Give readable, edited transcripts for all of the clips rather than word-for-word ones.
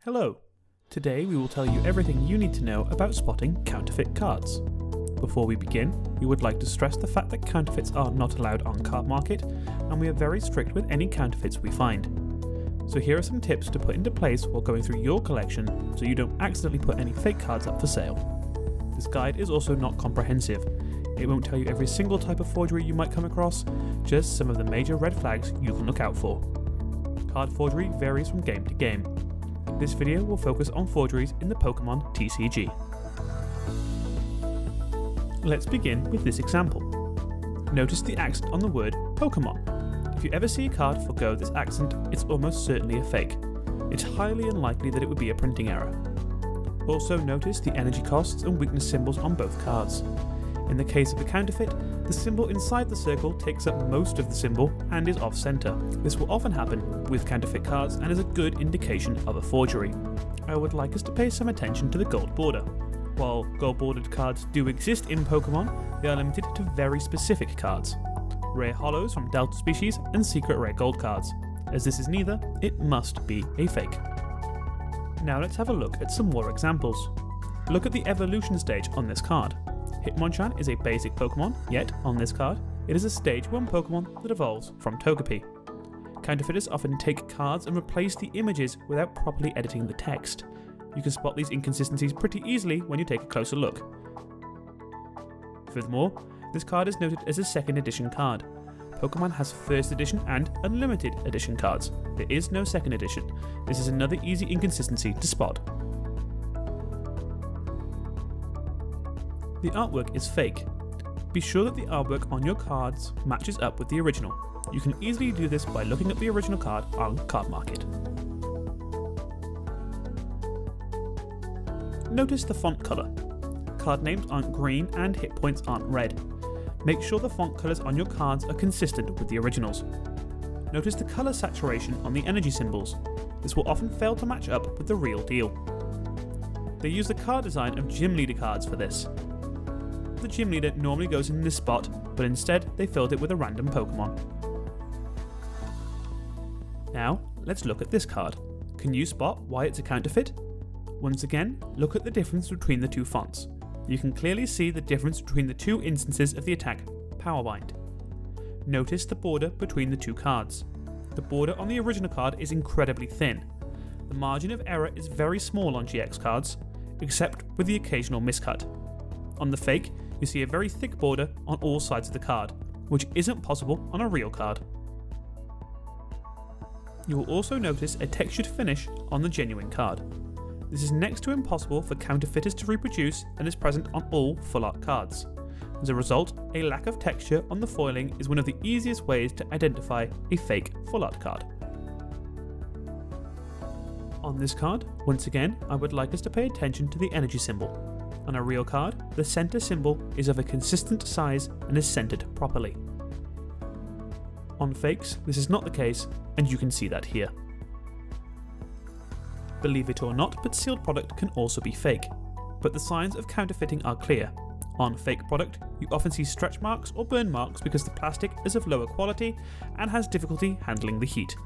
Hello! Today we will tell you everything you need to know about spotting counterfeit cards. Before we begin, we would like to stress the fact that counterfeits are not allowed on Cardmarket, and we are very strict with any counterfeits we find. So here are some tips to put into place while going through your collection so you don't accidentally put any fake cards up for sale. This guide is also not comprehensive. It won't tell you every single type of forgery you might come across, just some of the major red flags you can look out for. Card forgery varies from game to game. This video will focus on forgeries in the Pokémon TCG. Let's begin with this example. Notice the accent on the word Pokémon. If you ever see a card forgo this accent, it's almost certainly a fake. It's highly unlikely that it would be a printing error. Also notice the energy costs and weakness symbols on both cards. In the case of the counterfeit, the symbol inside the circle takes up most of the symbol and is off-center. This will often happen with counterfeit cards and is a good indication of a forgery. I would like us to pay some attention to the gold border. While gold bordered cards do exist in Pokémon, they are limited to very specific cards. Rare holos from Delta species and secret rare gold cards. As this is neither, it must be a fake. Now let's have a look at some more examples. Look at the evolution stage on this card. Hitmonchan is a basic Pokémon, yet, on this card, it is a stage 1 Pokémon that evolves from Togepi. Counterfeiters often take cards and replace the images without properly editing the text. You can spot these inconsistencies pretty easily when you take a closer look. Furthermore, this card is noted as a 2nd edition card. Pokémon has 1st edition and unlimited edition cards. There is no 2nd edition. This is another easy inconsistency to spot. The artwork is fake. Be sure that the artwork on your cards matches up with the original. You can easily do this by looking at the original card on Cardmarket. Notice the font colour. Card names aren't green and hit points aren't red. Make sure the font colours on your cards are consistent with the originals. Notice the colour saturation on the energy symbols. This will often fail to match up with the real deal. They use the card design of gym leader cards for this. The gym leader normally goes in this spot, but instead they filled it with a random Pokémon. Now, let's look at this card. Can you spot why it's a counterfeit? Once again, look at the difference between the two fonts. You can clearly see the difference between the two instances of the attack, Powerbind. Notice the border between the two cards. The border on the original card is incredibly thin. The margin of error is very small on GX cards, except with the occasional miscut. On the fake, you see a very thick border on all sides of the card, which isn't possible on a real card. You will also notice a textured finish on the genuine card. This is next to impossible for counterfeiters to reproduce and is present on all full art cards. As a result, a lack of texture on the foiling is one of the easiest ways to identify a fake full art card. On this card, once again, I would like us to pay attention to the energy symbol. On a real card, the center symbol is of a consistent size and is centered properly. On fakes, this is not the case, and you can see that here. Believe it or not, but sealed product can also be fake, but the signs of counterfeiting are clear. On fake product, you often see stretch marks or burn marks because the plastic is of lower quality and has difficulty handling the heat.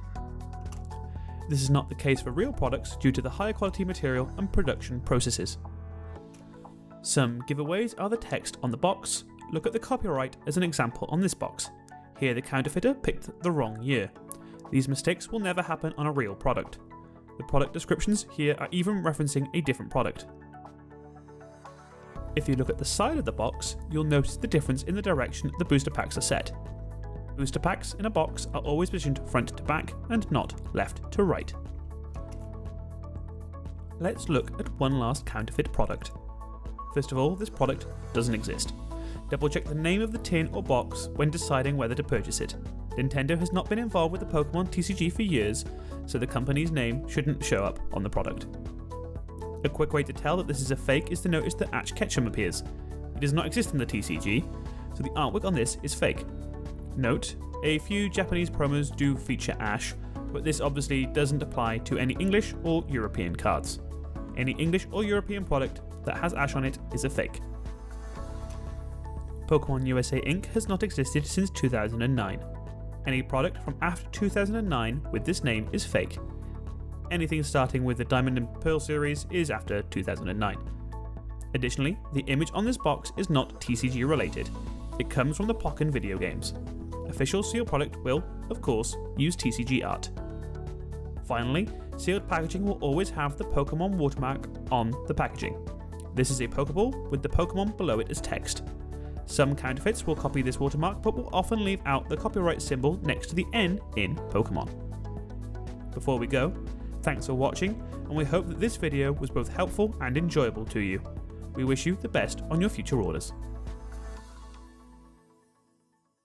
This is not the case for real products due to the higher quality material and production processes. Some giveaways are the text on the box. Look at the copyright as an example on this box. Here the counterfeiter picked the wrong year. These mistakes will never happen on a real product. The product descriptions here are even referencing a different product. If you look at the side of the box, you'll notice the difference in the direction the booster packs are set. Booster packs in a box are always positioned front to back and not left to right. Let's look at one last counterfeit product. First of all, this product doesn't exist. Double check the name of the tin or box when deciding whether to purchase it. Nintendo has not been involved with the Pokémon TCG for years, so the company's name shouldn't show up on the product. A quick way to tell that this is a fake is to notice that Ash Ketchum appears. It does not exist in the TCG, so the artwork on this is fake. Note, a few Japanese promos do feature Ash, but this obviously doesn't apply to any English or European cards. Any English or European product that has Ash on it is a fake. Pokémon USA Inc. has not existed since 2009. Any product from after 2009 with this name is fake. anything starting with the Diamond and Pearl series is after 2009. Additionally, the image on this box is not TCG related. It comes from the Pokémon video games. Official sealed product will, of course, use TCG art. Finally, sealed packaging will always have the Pokémon watermark on the packaging. This is a Pokéball with the Pokémon below it as text. Some counterfeits will copy this watermark but will often leave out the copyright symbol next to the N in Pokémon. Before we go, thanks for watching, and we hope that this video was both helpful and enjoyable to you. We wish you the best on your future orders.